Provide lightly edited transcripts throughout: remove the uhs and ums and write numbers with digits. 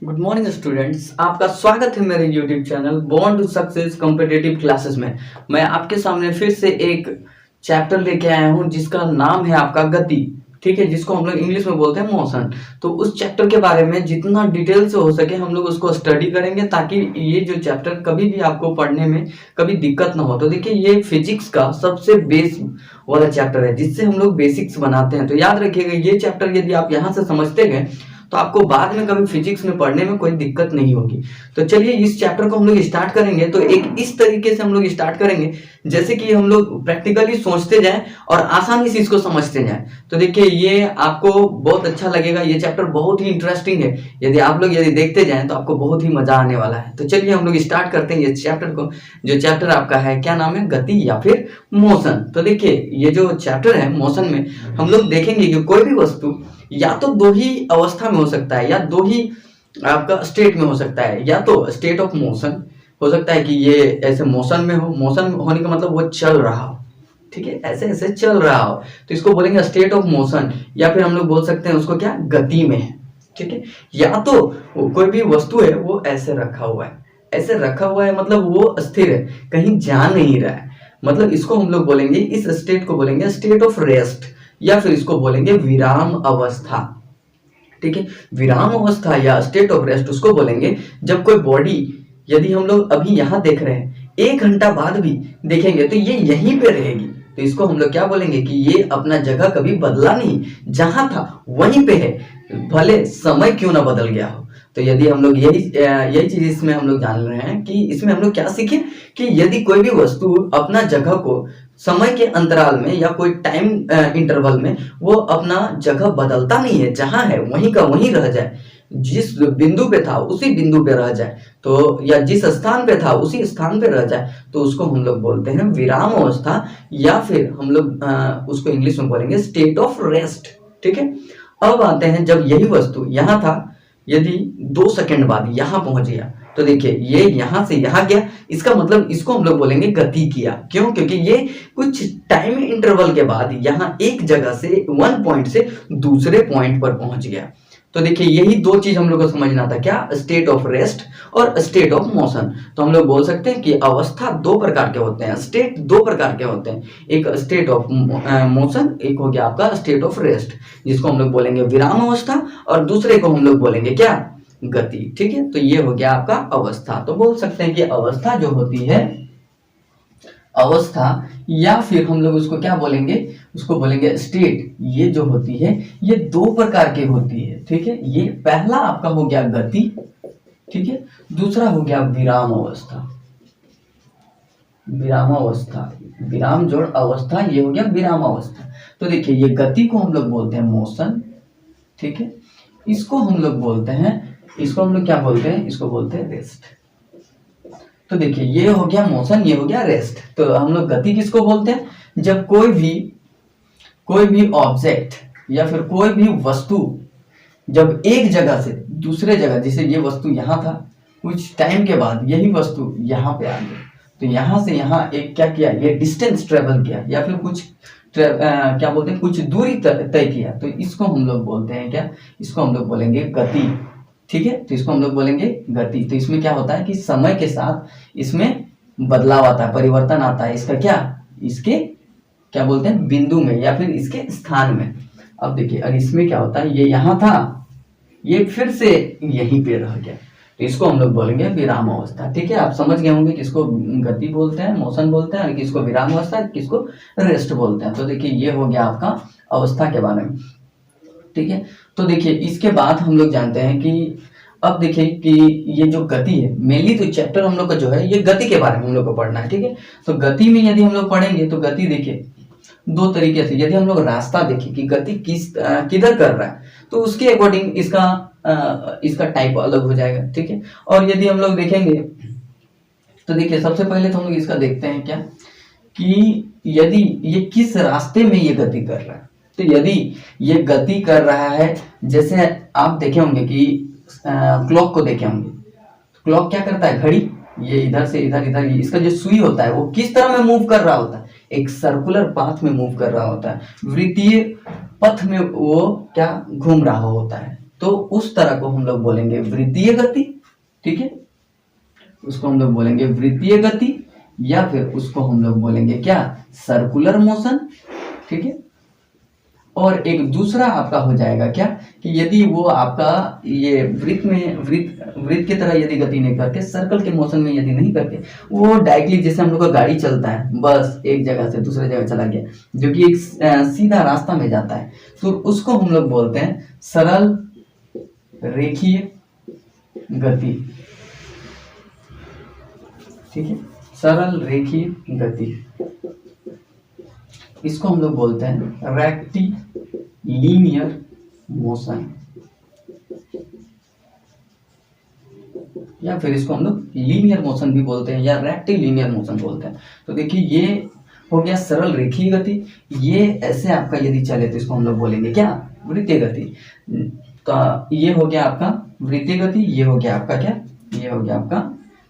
Good morning students, आपका स्वागत है मेरे YouTube channel born to success competitive classes में। मैं आपके सामने फिर से एक चैप्टर लेके आया हूं जिसका नाम है आपका गति, ठीक है, जिसको हम लोग इंग्लिश में बोलते हैं मोशन। तो उस चैप्टर के बारे में जितना डिटेल से हो सके हम लोग उसको स्टडी करेंगे ताकि ये जो चैप्टर कभी भी आपको पढ़ने में कभी दिक्कत ना हो। तो देखिए, ये फिजिक्स का सबसे बेस वाला चैप्टर है जिससे हम लोग बेसिक्स बनाते हैं। तो याद रखिएगा, ये चैप्टर यदि आप यहाँ से समझते गए तो आपको बाद में कभी फिजिक्स में पढ़ने में कोई दिक्कत नहीं होगी। तो चलिए इस चैप्टर को हम लोग स्टार्ट करेंगे। तो एक इस तरीके से हम लोग स्टार्ट करेंगे जैसे कि हम लोग प्रैक्टिकली सोचते जाएं और आसानी से इसको समझते जाएं। तो देखिए, ये आपको बहुत अच्छा लगेगा। ये चैप्टर बहुत ही इंटरेस्टिंग है। यदि देखते जाएं तो आपको बहुत ही मजा आने वाला है। तो चलिए हम लोग स्टार्ट करते हैं इस चैप्टर को। जो चैप्टर आपका है, क्या नाम है? गति या फिर मोशन। तो देखिए, ये जो चैप्टर है मोशन में हम लोग देखेंगे कि कोई भी वस्तु या तो दो ही अवस्था में हो सकता है या दो ही आपका स्टेट में हो सकता है। या तो स्टेट ऑफ मोशन हो सकता है कि ये ऐसे मोशन में हो, मोशन होने का मतलब वो चल रहा हो, ठीक है, ऐसे ऐसे चल रहा हो, तो इसको बोलेंगे स्टेट ऑफ मोशन। या फिर हम लोग बोल सकते हैं उसको क्या, गति में है, ठीक है। या तो कोई भी वस्तु है वो ऐसे रखा हुआ है, ऐसे रखा हुआ है मतलब वो स्थिर है, कहीं जा नहीं रहा है, मतलब इसको हम लोग बोलेंगे, इस स्टेट को बोलेंगे स्टेट ऑफ रेस्ट, या फिर इसको बोलेंगे विराम अवस्था, ठीक है। विराम अवस्था या स्टेट ऑफ रेस्ट उसको बोलेंगे जब कोई बॉडी, यदि हम लोग अभी यहाँ देख रहे हैं, 1 घंटा बाद भी देखेंगे तो ये यहीं पे रहेगी। तो इसको हम लोग क्या बोलेंगे कि ये अपना जगह कभी बदला नहीं, जहां था वहीं पे है, भले समय क्यों ना बदल गया हो। तो यदि हम लोग यही चीज इसमें हम लोग जान रहे हैं कि इसमें हम लोग क्या सीखे कि यदि कोई भी वस्तु अपना जगह को समय के अंतराल में या कोई टाइम इंटरवल में वो अपना जगह बदलता नहीं है, जहां है वहीं का वहीं रह जाए, जिस बिंदु पे था उसी बिंदु पे रह जाए, तो या जिस स्थान पे था उसी स्थान पे रह जाए, तो उसको हम लोग बोलते हैं विराम अवस्था, या फिर हम लोग उसको इंग्लिश में बोलेंगे स्टेट ऑफ रेस्ट, ठीक है। अब आते हैं, जब यही वस्तु यहाँ था, यदि 2 सेकंड बाद यहाँ पहुंच गया, तो देखिए ये यहां से यहां गया, इसका मतलब इसको हम लोग बोलेंगे गति किया। क्यों? क्योंकि ये कुछ टाइम इंटरवल के बाद यहां एक जगह से 1 पॉइंट से दूसरे पॉइंट पर पहुंच गया। तो देखिए, यही 2 चीज हम लोग को समझना था, क्या? स्टेट ऑफ रेस्ट और स्टेट ऑफ मोशन। तो हम लोग बोल सकते हैं कि अवस्था 2 प्रकार के होते हैं, स्टेट 2 प्रकार के होते हैं, एक स्टेट ऑफ मोशन, एक हो गया आपका स्टेट ऑफ रेस्ट, जिसको हम लोग बोलेंगे विराम अवस्था, और दूसरे को हम लोग बोलेंगे क्या, गति, ठीक है। तो ये हो गया आपका अवस्था। तो बोल सकते हैं कि अवस्था जो होती है, अवस्था, या फिर हम लोग उसको क्या बोलेंगे, उसको बोलेंगे स्टेट, ये जो होती है ये 2 प्रकार की होती है, ठीक है। ये पहला आपका हो गया गति, ठीक है, दूसरा हो गया विराम अवस्था। विराम अवस्था, विराम जोड़ अवस्था, ये हो गया विराम अवस्था। तो देखिए, ये गति को हम लोग बोलते हैं मोशन, ठीक है। इसको हम लोग बोलते हैं, इसको हम लोग क्या बोलते हैं, इसको बोलते हैं रेस्ट। तो देखिए, ये हो गया मोशन, ये हो गया रेस्ट। तो हम लोग गति किसको बोलते हैं, जब कोई भी ऑब्जेक्ट या फिर कोई भी वस्तु जब एक जगह से दूसरे जगह, जैसे ये वस्तु यहाँ था, कुछ टाइम के बाद यही वस्तु यहाँ पे आ गई, तो यहाँ से यहाँ एक क्या किया, ये डिस्टेंस ट्रेवल किया, या फिर कुछ क्या बोलते हैं, कुछ दूरी तय किया, तो इसको हम लोग बोलते हैं क्या, इसको हम लोग बोलेंगे गति, ठीक है। तो इसको हम लोग बोलेंगे गति। तो इसमें क्या होता है कि समय के साथ इसमें बदलाव आता है, परिवर्तन आता है, इसका क्या, इसके क्या बोलते हैं, बिंदु में या फिर इसके स्थान में। अब देखिए, और इसमें क्या होता है, ये यहाँ था, ये फिर से यहीं पे रह गया, तो इसको हम लोग बोलेंगे विराम अवस्था, ठीक है। आप समझ गए होंगे किसको गति बोलते हैं, मोशन बोलते हैं, और किसको विराम अवस्था, किसको रेस्ट बोलते हैं। तो देखिए, ये हो गया आपका अवस्था के बारे में, ठीक है। तो देखिए, इसके बाद हम लोग जानते हैं कि अब देखिए कि ये जो गति है, मेनली तो चैप्टर हम लोग का जो है ये गति के बारे में हम लोग को पढ़ना है, ठीक है। तो गति में यदि हम लोग पढ़ेंगे तो गति देखिए 2 तरीके से, यदि हम लोग रास्ता देखें कि गति किधर कर रहा है, तो उसके अकॉर्डिंग इसका टाइप अलग हो जाएगा, ठीक है। और यदि हम लोग देखेंगे तो देखिए, सबसे पहले तो हम लोग इसका देखते हैं क्या, कि यदि ये किस रास्ते में ये गति कर रहा है। तो यदि ये गति कर रहा है, जैसे आप देखे होंगे कि क्लॉक को देखे होंगे, क्लॉक क्या करता है, घड़ी, ये इधर से इधर इधर, इसका जो सुई होता है वो किस तरह में मूव कर रहा होता है, एक सर्कुलर पाथ में मूव कर रहा होता है, वृत्तीय पथ में वो क्या घूम रहा होता है। तो उस तरह को हम लोग बोलेंगे वृत्तीय गति। ठीक है, उसको हम लोग बोलेंगे वृत्तीय गति, या फिर उसको हम लोग बोलेंगे क्या, सर्कुलर मोशन। ठीक है, और एक दूसरा आपका हो जाएगा क्या, कि यदि वो आपका ये वृत्त की तरह यदि गति नहीं करके, सर्कल के मोशन में यदि नहीं करके, वो डायरेक्टली जैसे हम लोग का गाड़ी चलता है, बस एक जगह से दूसरे जगह चला गया, जो कि एक सीधा रास्ता में जाता है, तो उसको हम लोग बोलते हैं सरल रेखीय गति। ठीक है, सरल रेखीय गति, इसको हम लोग बोलते हैं रेक्टिलिनियर मोशन, या फिर इसको हम लोग लीनियर मोशन भी बोलते हैं या रेक्टिलिनियर मोशन बोलते हैं। तो देखिए ये हो गया सरल रेखीय गति। ये ऐसे आपका यदि चले तो इसको हम लोग बोलेंगे क्या, वृत्तीय गति। तो ये हो गया आपका वृत्तीय गति, ये हो गया आपका क्या, ये हो गया आपका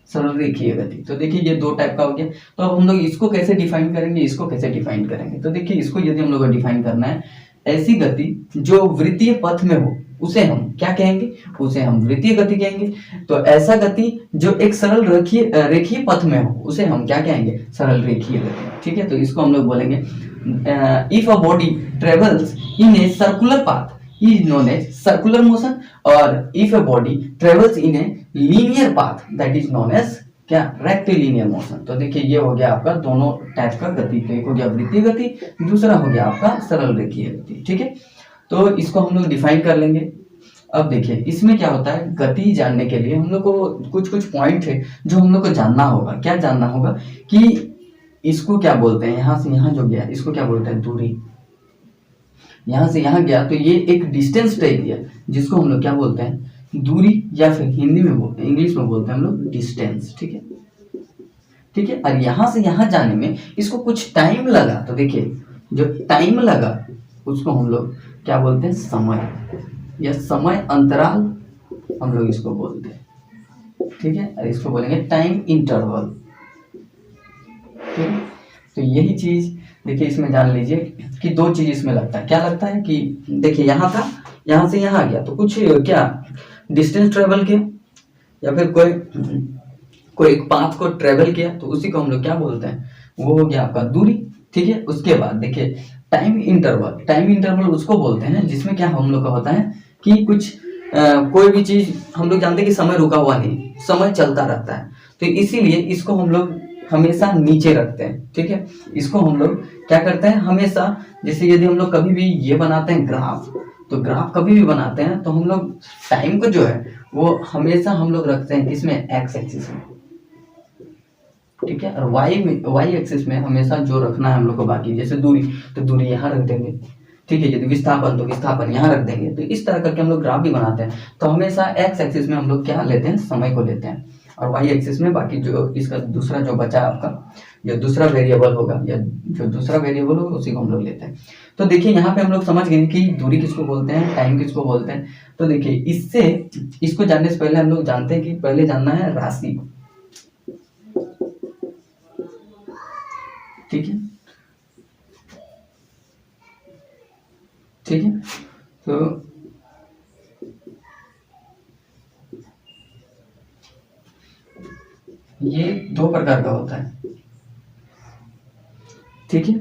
सरल रेखीय गति। तो देखिए ये दो टाइप का हो गया। तो अब हम लोग इसको कैसे डिफाइन करेंगे, इसको कैसे डिफाइन करेंगे। तो देखिए इसको यदि हम लोग को डिफाइन करना है, ऐसी गति जो वृत्तीय पथ में हो उसे हम क्या कहेंगे, उसे हम वृत्तीय गति कहेंगे। तो ऐसा गति जो एक सरल रेखीय पथ में हो उसे हम क्या कहेंगे, सरल रेखीय गति। ठीक है, तो इसको हम लोग बोलेंगे if a body travels in a circular path is known as circular motion, और if a body travels in a linear path that is known as क्या, रेक्टिलिनियर मोशन। तो देखिए ये हो गया आपका दोनों टाइप का गति। तो एक हो गया वृत्तीय गति, दूसरा हो गया आपका सरल रेखीय गति। ठीक है, तो इसको हम लोग डिफाइन कर लेंगे। अब देखिए इसमें क्या होता है, गति जानने के लिए हम लोग को कुछ कुछ पॉइंट है जो हम लोग को जानना होगा। क्या जानना होगा कि इसको क्या बोलते हैं, यहाँ से यहाँ जो गया इसको क्या बोलते हैं, दूरी। यहाँ से यहाँ गया तो ये एक डिस्टेंस तय किया, जिसको हम लोग क्या बोलते हैं, दूरी, या फिर हिंदी में इंग्लिश में बोलते हैं हम लोग डिस्टेंस। ठीक है, ठीक है। और यहाँ से यहाँ जाने में इसको कुछ टाइम लगा, तो देखिए जो टाइम लगा उसको हम लोग क्या बोलते हैं, समय, या समय अंतराल हम लोग इसको बोलते हैं। ठीक है, और इसको बोलेंगे टाइम इंटरवल। ठीक है, तो यही चीज देखिए इसमें जान लीजिए कि दो चीज इसमें लगता है। क्या लगता है कि देखिए यहाँ था, यहाँ से यहाँ गया तो कुछ क्या डिस्टेंस ट्रेवल किया, या फिर कोई एक पाथ को ट्रेवल किया, तो उसी को हम लोग क्या बोलते हैं, वो हो गया आपका दूरी। ठीक है, उसके बाद देखिए टाइम इंटरवल, टाइम इंटरवल उसको बोलते हैं जिसमें क्या हम लोग का होता है कि कुछ कोई भी चीज हम लोग जानते हैं कि समय रुका हुआ नहीं, समय चलता रहता है, तो इसीलिए इसको हम लोग हमेशा नीचे रखते हैं। ठीक है, इसको हम लोग क्या करते हैं हमेशा, जैसे यदि हम लोग कभी भी ये बनाते हैं ग्राफ, तो ग्राफ कभी भी बनाते हैं तो हम लोग टाइम को जो है वो हमेशा हम लोग रखते हैं किसमें, एक्स एक्सिस में। ठीक है, और वाई एक्सिस में हमेशा जो रखना है हम लोग को बाकी, जैसे दूरी, तो दूरी यहाँ रख देंगे। ठीक है, यदि विस्थापन तो विस्थापन यहाँ रख देंगे। तो इस तरह करके हम लोग ग्राफ भी बनाते हैं। तो हमेशा एक्स एक्सिस में हम लोग क्या लेते हैं, समय को लेते हैं, और वाई एक्सिस में बाकी जो इसका दूसरा जो बचा आपका जो दूसरा वेरिएबल होगा, या जो दूसरा वेरिएबल होगा उसी को हम लोग लेते हैं। तो देखिए यहाँ पे हम लोग समझ गए कि दूरी किसको बोलते हैं, टाइम किसको बोलते हैं। तो देखिए इससे इसको जानने से पहले हम लोग जानते हैं कि पहले जानना है राशि। ठीक है, ठीक है, तो ये दो प्रकार का होता है। ठीक है,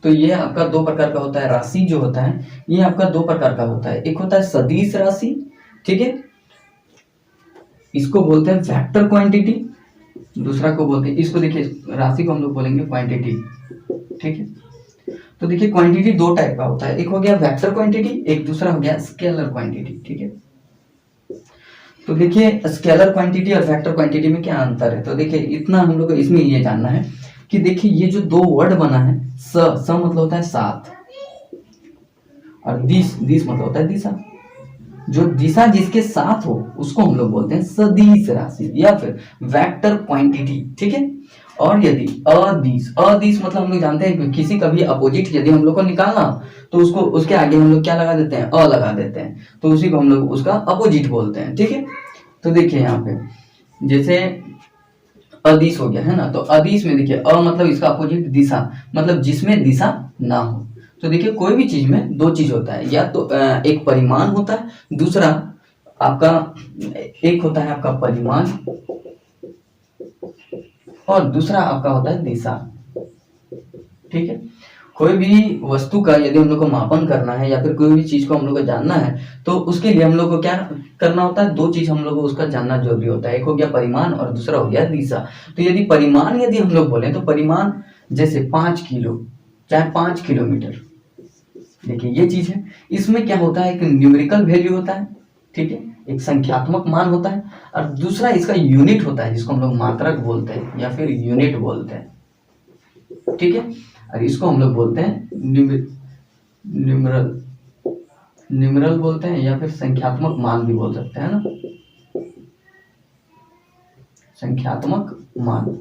तो ये आपका दो प्रकार का होता है। राशि जो होता है ये आपका दो प्रकार का होता है। एक होता है सदिश राशि, ठीक है, इसको बोलते हैं वेक्टर क्वांटिटी, दूसरा को बोलते हैं, इसको देखिए राशि को हम लोग बोलेंगे क्वांटिटी। ठीक है, तो देखिए क्वांटिटी दो टाइप का होता है, एक हो गया वेक्टर क्वांटिटी, एक दूसरा हो गया स्केलर क्वांटिटी। ठीक है, तो देखिए स्केलर क्वांटिटी और वेक्टर क्वांटिटी में क्या अंतर है। तो देखिए इतना हम लोग को इसमें ये जानना है कि देखिए ये जो दो वर्ड बना है, स मतलब होता है साथ, और दिस मतलब होता है दिशा। जो दिशा जिसके साथ हो उसको हम लोग बोलते हैं सदिश राशि या फिर वेक्टर क्वांटिटी। ठीक है, और यदि अदिश मतलब हम लोग जानते हैं किसी का भी अपोजिट यदि हम लोग को निकालना तो उसको उसके आगे हम लोग क्या लगा देते हैं, अ लगा देते हैं, तो उसी को हम लोग उसका अपोजिट बोलते हैं। ठीक है, तो देखिए यहाँ पे जैसे अदिश हो गया है ना, तो अदिश में देखिए अ मतलब इसका अपोजिट दिशा, मतलब जिसमें दिशा ना हो। तो देखिए कोई भी चीज में दो चीज होता है, या तो एक परिमाण होता है, दूसरा आपका एक होता है आपका परिमाण और दूसरा आपका होता है दिशा। ठीक है, कोई भी वस्तु का यदि हम लोग को मापन करना है या फिर कोई भी चीज को हम लोग को जानना है तो उसके लिए हम लोग को क्या करना होता है, दो चीज हम लोग को उसका जानना जरूरी होता है। एक हो गया परिमाण और दूसरा हो गया दिशा। तो यदि परिमाण यदि हम लोग बोले तो परिमाण जैसे 5 किलो चाहे 5 किलोमीटर, देखिए ये चीज है। इसमें क्या होता है, एक न्यूमेरिकल वैल्यू होता है, ठीक है, एक संख्यात्मक मान होता है, और दूसरा इसका यूनिट होता है जिसको हम लोग मात्रक बोलते हैं या फिर यूनिट बोलते हैं। ठीक है, और इसको हम लोग बोलते हैं न्यूमरल न्यूमरल बोलते हैं या फिर संख्यात्मक मान भी बोल सकते हैं ना, संख्यात्मक मान।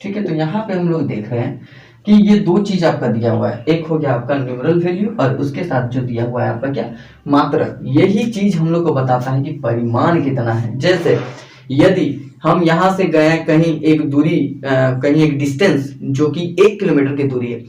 ठीक है, तो यहाँ पे हम लोग देख रहे हैं कि ये दो चीज आपका दिया हुआ है, एक हो गया आपका न्यूमरल वैल्यू और उसके साथ जो दिया हुआ है आपका क्या, मात्रक। यही चीज हम लोग को बताता है कि परिमाण कितना है। जैसे यदि हम यहाँ से गए कहीं एक दूरी कहीं एक डिस्टेंस जो कि 1 किलोमीटर की दूरी है,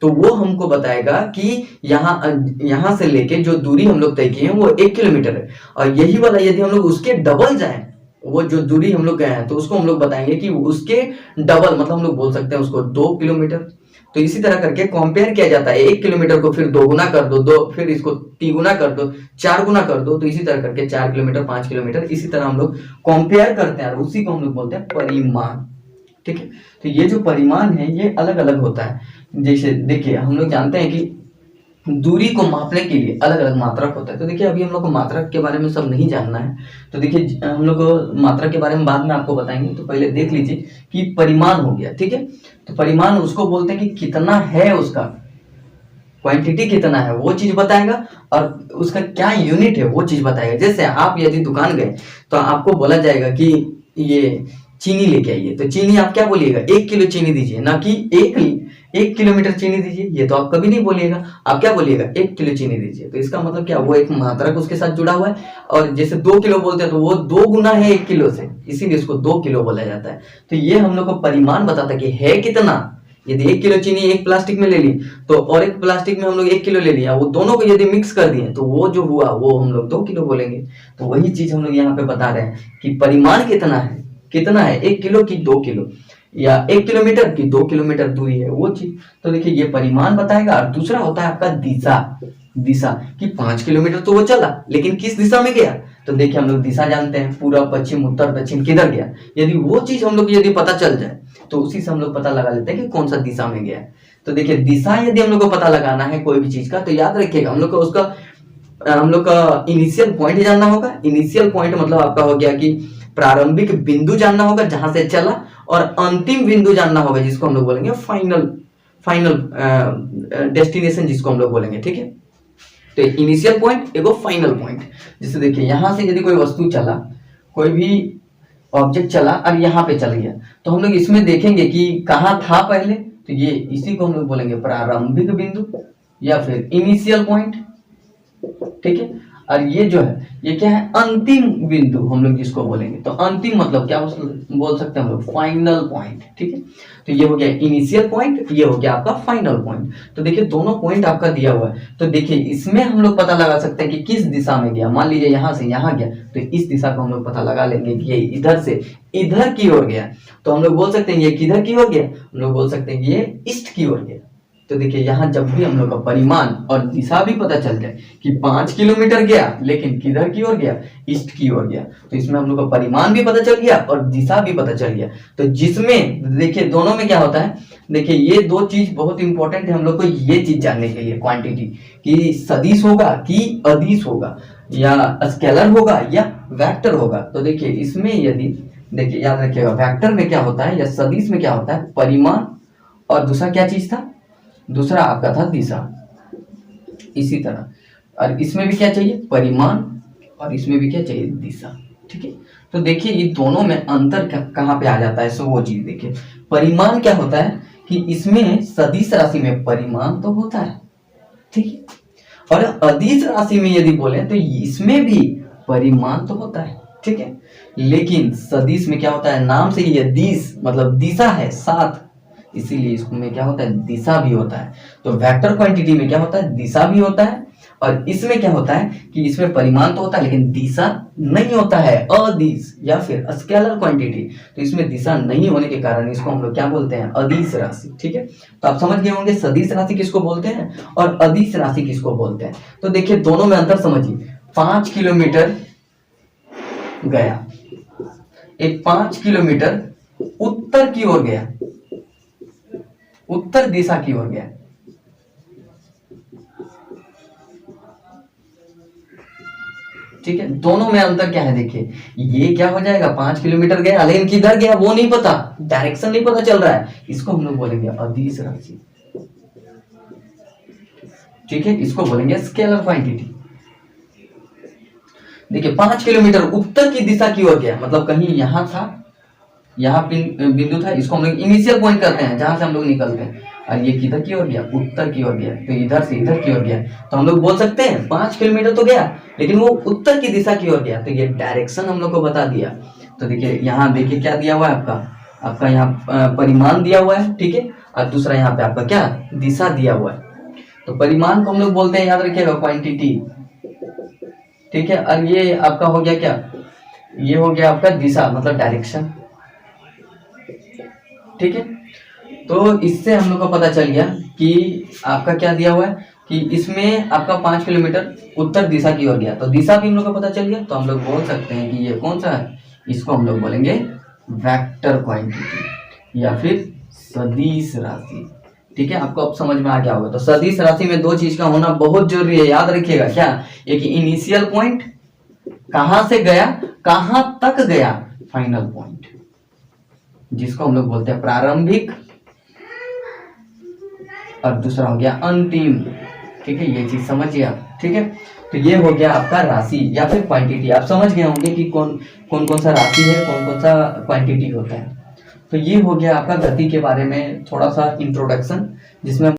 तो वो हमको बताएगा कि यहाँ से लेके जो दूरी हम लोग तय किए हैं वो 1 किलोमीटर है, और यही वाला यदि हम लोग उसके डबल जाएं, वो जो दूरी हम लोग गए हैं तो उसको हम लोग बताएंगे कि उसके डबल, मतलब हम लोग बोल सकते हैं उसको 2 किलोमीटर। तो इसी तरह करके कंपेयर किया जाता है, 1 किलोमीटर को फिर 2 गुना कर दो, फिर इसको 3 गुना कर दो, 4 गुना कर दो, तो इसी तरह करके 4 किलोमीटर 5 किलोमीटर इसी तरह हम लोग कंपेयर करते हैं और उसी को हम लोग बोलते हैं परिमाण। ठीक है, तो ये जो परिमाण है ये अलग अलग होता है। जैसे देखिए हम लोग जानते हैं कि दूरी को मापने के लिए अलग अलग मात्रक होता है। तो देखिए अभी हम लोग को मात्रक के बारे में सब नहीं जानना है, तो देखिए हम लोग को मात्रक के बारे में बाद में आपको बताएंगे। तो पहले देख लीजिए कि परिमाण हो गया। ठीक है, तो परिमाण उसको बोलते हैं कि कितना है, उसका क्वांटिटी कितना है वो चीज बताएगा, और उसका क्या यूनिट है वो चीज बताएगा। जैसे आप यदि दुकान गए तो आपको बोला जाएगा कि ये चीनी लेके आइए, तो चीनी आप क्या बोलिएगा, 1 किलो चीनी दीजिए, ना कि 1 किलोमीटर चीनी दीजिए, ये तो आप कभी नहीं बोलिएगा। आप क्या बोलिएगा, 1 किलो चीनी दीजिए। तो इसका मतलब क्या, वो एक मात्रक उसके साथ जुड़ा हुआ है। और जैसे 2 किलो बोलते हैं तो वो 2 गुना है 1 किलो से, इसीलिए इसको 2 किलो बोला जाता है। तो ये हम लोग को परिमाण बताता है कि है कितना। यदि 1 किलो चीनी एक प्लास्टिक में ले ली तो और एक प्लास्टिक में हम लोग 1 किलो ले लिया, वो दोनों को यदि मिक्स कर दिए तो वो जो हुआ वो हम लोग 2 किलो बोलेंगे। तो वही चीज हम लोग यहाँ पे बता रहे हैं कि परिमाण कितना है, 1 किलो की 2 किलो, या 1 किलोमीटर की 2 किलोमीटर दूरी है वो चीज। तो देखिए ये परिमाण बताएगा। और दूसरा होता है आपका दिशा। दिशा कि 5 किलोमीटर तो वो चला, लेकिन किस दिशा में गया। तो देखिए हम लोग दिशा जानते हैं, पूर्व पश्चिम उत्तर दक्षिण किधर गया। यदि वो चीज हम लोग यदि पता चल जाए तो उसी से हम लोग पता लगा लेते हैं कि कौन सा दिशा में गया है। तो देखिए दिशा यदि हम लोग को पता लगाना है कोई भी चीज का, तो याद रखिएगा हम लोग का इनिशियल पॉइंट जानना होगा। इनिशियल पॉइंट मतलब आपका हो गया कि प्रारंभिक बिंदु जानना होगा जहां से चला, और अंतिम बिंदु जानना होगा जिसको हम लोग बोलेंगे फाइनल डेस्टिनेशन जिसको हम लोग बोलेंगे। ठीक है, तो इनिशियल पॉइंट एगो फाइनल पॉइंट। जैसे देखिए यहां से यदि कोई वस्तु चला, कोई भी ऑब्जेक्ट चला और यहाँ पे चल गया, तो हम लोग इसमें देखेंगे कि कहाँ था पहले, तो ये इसी को हम लोग बोलेंगे प्रारंभिक बिंदु या फिर इनिशियल पॉइंट। ठीक है, और ये जो है ये क्या है, अंतिम बिंदु हम लोग जिसको बोलेंगे। तो अंतिम मतलब क्या बोल सकते हैं हम लोग, फाइनल पॉइंट। ठीक है, तो ये हो गया इनिशियल पॉइंट, ये हो गया आपका फाइनल पॉइंट। तो देखिए दोनों पॉइंट आपका दिया हुआ है, तो देखिए इसमें हम लोग पता लगा सकते हैं कि किस दिशा में गया। मान लीजिए यहाँ से यहाँ गया, तो इस दिशा को हम लोग पता लगा लेंगे कि ये इधर से इधर की ओर गया। तो हम लोग बोल सकते हैं ये किधर की ओर गया, हम लोग बोल सकते हैं कि ये ईस्ट की ओर गया। तो देखिए यहाँ जब भी हम लोग का परिमाण और दिशा भी पता चल जाए कि 5 किलोमीटर गया, लेकिन किधर की ओर गया, ईस्ट की ओर गया, तो इसमें हम लोग का परिमाण भी पता चल गया और दिशा भी पता चल गया। तो जिसमें देखिए दोनों में क्या होता है, देखिए ये दो चीज बहुत इंपॉर्टेंट है हम लोग को ये चीज जानने के लिए, क्वांटिटी कि सदिश होगा कि अदिश होगा, या स्केलर होगा या वेक्टर होगा। तो देखिए इसमें यदि देखिए याद रखिएगा, वेक्टर में क्या होता है या सदिश में क्या होता है, परिमाण, और दूसरा क्या चीज था, दूसरा आपका था दिशा। इसी तरह और इसमें भी क्या चाहिए, परिमाण, और इसमें भी क्या चाहिए, दिशा। ठीक है, तो देखिए ये दोनों में अंतर कहाँ पे आ जाता है, सो वो चीज देखिए। परिमाण क्या होता है कि इसमें सदिश राशि में परिमाण तो होता है, ठीक है, और अदिश राशि में यदि बोले तो इसमें भी परिमाण तो होता है, ठीक है। लेकिन सदिश में क्या होता है, नाम से ही दिश मतलब दिशा है साथ, इसीलिए इसमें क्या होता है, दिशा भी होता है। तो वेक्टर क्वांटिटी में क्या होता है, दिशा भी होता है और इसमें क्या होता है कि इसमें परिमाण तो होता है लेकिन दिशा नहीं होता है, अदिश या फिर स्केलर क्वांटिटी। तो इसमें दिशा नहीं होने के कारण इसको हम लोग क्या बोलते हैं, अदिश राशि। ठीक है, तो आप समझ गए होंगे सदिश राशि किसको बोलते हैं और अदिश राशि किसको बोलते हैं। तो देखिए दोनों में अंतर समझिए। 5 किलोमीटर गया, एक 5 किलोमीटर उत्तर की ओर गया, उत्तर दिशा की ओर गया। ठीक है, दोनों में अंतर क्या है देखिए, ये क्या हो जाएगा 5 किलोमीटर गया लेकिन किधर गया वो नहीं पता, डायरेक्शन नहीं पता चल रहा है, इसको हम लोग बोलेंगे अदिश राशि। ठीक है, इसको बोलेंगे स्केलर क्वांटिटी। देखिए 5 किलोमीटर उत्तर की दिशा की ओर गया, मतलब कहीं यहां था, यहाँ बिंदु था, इसको हम लोग इनिशियल पॉइंट करते हैं जहां से हम लोग निकलते हैं, और ये किधर की ओर गया, उत्तर की ओर गया, तो इधर से इधर की ओर गया। तो हम लोग बोल सकते हैं 5 किलोमीटर तो गया लेकिन वो उत्तर की दिशा की ओर गया, तो ये डायरेक्शन हम लोग को बता दिया। तो देखिए यहाँ देखिए क्या दिया हुआ है आपका यहाँ परिमाण दिया हुआ है। ठीक है, और दूसरा यहाँ पे आपका क्या दिशा दिया हुआ है। तो परिमाण को हम लोग बोलते हैं, याद रखिएगा, क्वांटिटी। ठीक है, और ये आपका हो गया क्या, ये हो गया आपका दिशा मतलब डायरेक्शन। ठीक है, तो इससे हम लोग को पता चल गया कि आपका क्या दिया हुआ है कि इसमें आपका 5 किलोमीटर उत्तर दिशा की ओर गया, तो दिशा भी हम लोग को पता चल गया। तो हम लोग बोल सकते हैं कि ये कौन सा है, इसको हम लोग बोलेंगे वेक्टर क्वांटिटी या फिर सदिश राशि। ठीक है, आपको अब समझ में आ गया होगा। तो सदिश राशि में 2 चीज का होना बहुत जरूरी है, याद रखिएगा। क्या, एक इनिशियल पॉइंट, कहां से गया, कहां तक गया, फाइनल पॉइंट, जिसको हम लोग बोलते हैं प्रारंभिक, और दूसरा हो गया अंतिम। ठीक है, ये चीज समझिए आप। ठीक है, तो ये हो गया आपका राशि या फिर क्वांटिटी। आप समझ गए होंगे कि कौन कौन सा राशि है, कौन कौन सा क्वांटिटी होता है। तो ये हो गया आपका गति के बारे में थोड़ा सा इंट्रोडक्शन, जिसमें